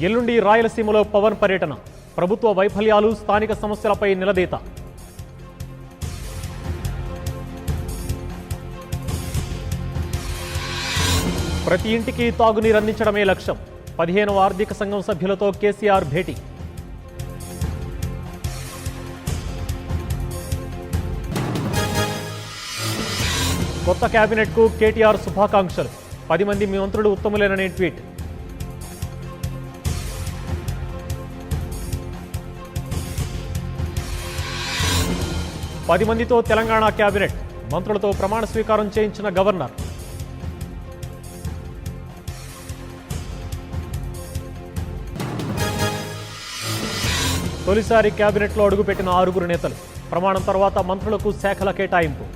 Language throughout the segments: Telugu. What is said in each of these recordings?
ఎల్లుండి రాయలసీమలో పవన్ పర్యటన. ప్రభుత్వ వైఫల్యాలు, స్థానిక సమస్యలపై నిలదీత. ప్రతి ఇంటికి తాగునీరు అందించడమే లక్ష్యం. 15వ ఆర్థిక సంఘం సభ్యులతో కేసీఆర్ భేటీ. కొత్త కేబినెట్కు కేటీఆర్ శుభాకాంక్షలు. 10 మంది మీ మంత్రులు ఉత్తములేనని ట్వీట్. పది మందితో తెలంగాణ కేబినెట్. మంత్రులతో ప్రమాణ స్వీకారం చేయించిన గవర్నర్. తొలిసారి కేబినెట్లో అడుగుపెట్టిన 6 నేతలు. ప్రమాణం తర్వాత మంత్రులకు శాఖల కేటాయింపు.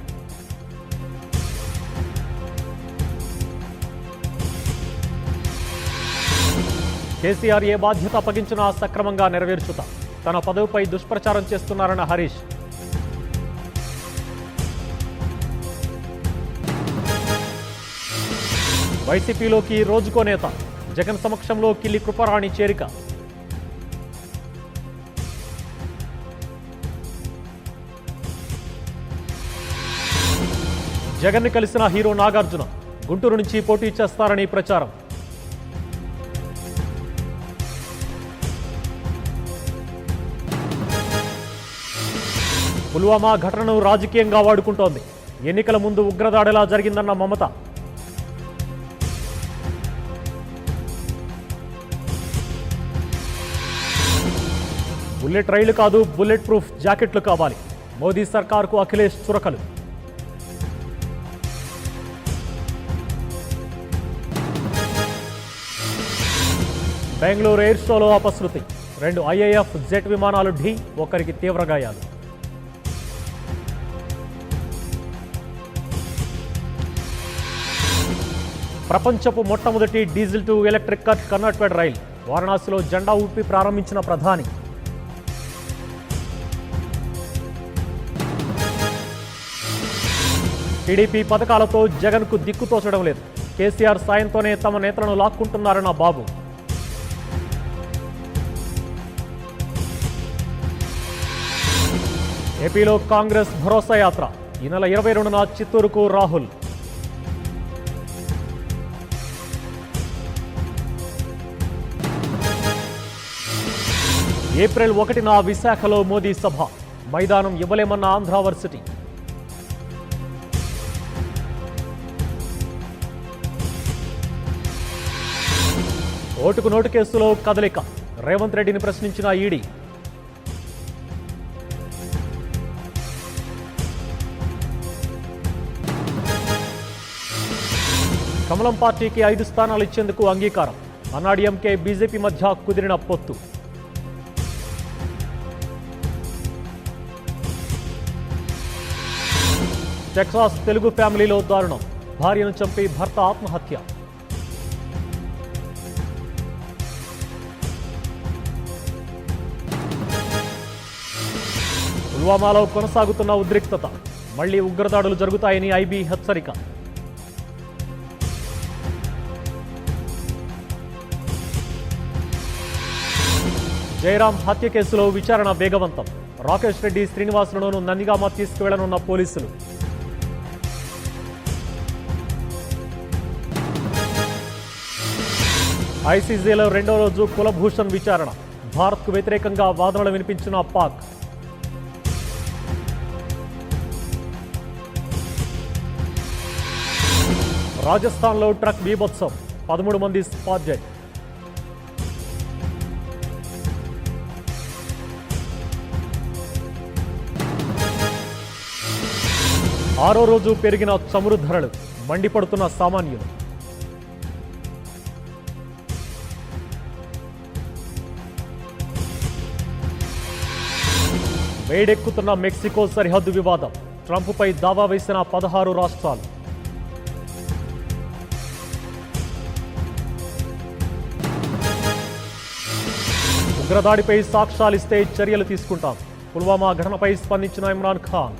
కేసీఆర్ ఏ బాధ్యత అప్పగించినా సక్రమంగా నెరవేర్చుతా. తన పదవిపై దుష్ప్రచారం చేస్తున్నారన్న హరీష్. వైసీపీలోకి రోజుకో నేత. జగన్ సమక్షంలో కిల్లి కృపరాణి చేరిక. జగన్ ని కలిసిన హీరో నాగార్జున. గుంటూరు నుంచి పోటీ చేస్తారని ప్రచారం. పుల్వామా ఘటనను రాజకీయంగా వాడుకుంటోంది. ఎన్నికల ముందు ఉగ్రదాడిలా జరిగిందన్న మమత. బుల్లెట్ రైళ్లు కాదు, బుల్లెట్ ప్రూఫ్ జాకెట్లు కావాలి. మోదీ సర్కార్కు అఖిలేష్ చురకలు. బెంగళూరు ఎయిర్ షోలో అపశృతి. 2 IAF జెట్ విమానాలు ఢీ, ఒకరికి తీవ్ర గాయాలు. ప్రపంచపు మొట్టమొదటి diesel to electric cut converted rail. వారణాసిలో జెండా ఊపి ప్రారంభించిన ప్రధాని. టీడీపీ పథకాలతో జగన్కు దిక్కుతోచడం లేదు. కేసీఆర్ సాయంతోనే తమ నేతలను లాక్కుంటున్నారన్న బాబు. ఏపీలో కాంగ్రెస్ భరోసా యాత్ర. ఈ నెల 22న చిత్తూరుకు రాహుల్. ఏప్రిల్ 1న విశాఖలో మోదీ సభ. మైదానం ఇవ్వలేమన్న ఆంధ్ర వర్సిటీ. ఓటుకు నోటు కేసులో కదలిక. రేవంత్ రెడ్డిని ప్రశ్నించిన ఈడీ. కమలం పార్టీకి 5 స్థానాలు ఇచ్చేందుకు అంగీకారం. అన్నాడీఎంకే బీజేపీ మధ్య కుదిరిన పొత్తు. టెక్సాస్ తెలుగు ఫ్యామిలీలో దారుణం. భార్యను చంపి భర్త ఆత్మహత్య. పుల్వామాలో కొనసాగుతున్న ఉద్రిక్తత. మళ్లీ ఉగ్రదాడులు జరుగుతాయని ఐబీ హెచ్చరిక. జయరాం హత్య కేసులో విచారణ వేగవంతం. రాకేష్ రెడ్డి, శ్రీనివాసులను నందిగామ తీసుకువెళ్లనున్న పోలీసులు. ఐసీజీలో 2వ రోజు కులభూషణ్ విచారణ. భారత్కు వ్యతిరేకంగా వాదనలు వినిపించిన పాక్. రాజస్థాన్లో ట్రక్ బీభత్సం. 13 మంది స్పాట్ డెడ్. ఆరో రోజు పెరిగిన చమురు ధరలు. మండిపడుతున్న సామాన్యులు. వేడెక్కుతున్న మెక్సికో సరిహద్దు వివాదం. ట్రంప్పై దావా వేసిన 16 రాష్ట్రాలు. ఉగ్రదాడిపై సాక్ష్యాలిస్తే చర్యలు తీసుకుంటాం. పుల్వామా ఘటనపై స్పందించిన ఇమ్రాన్ ఖాన్.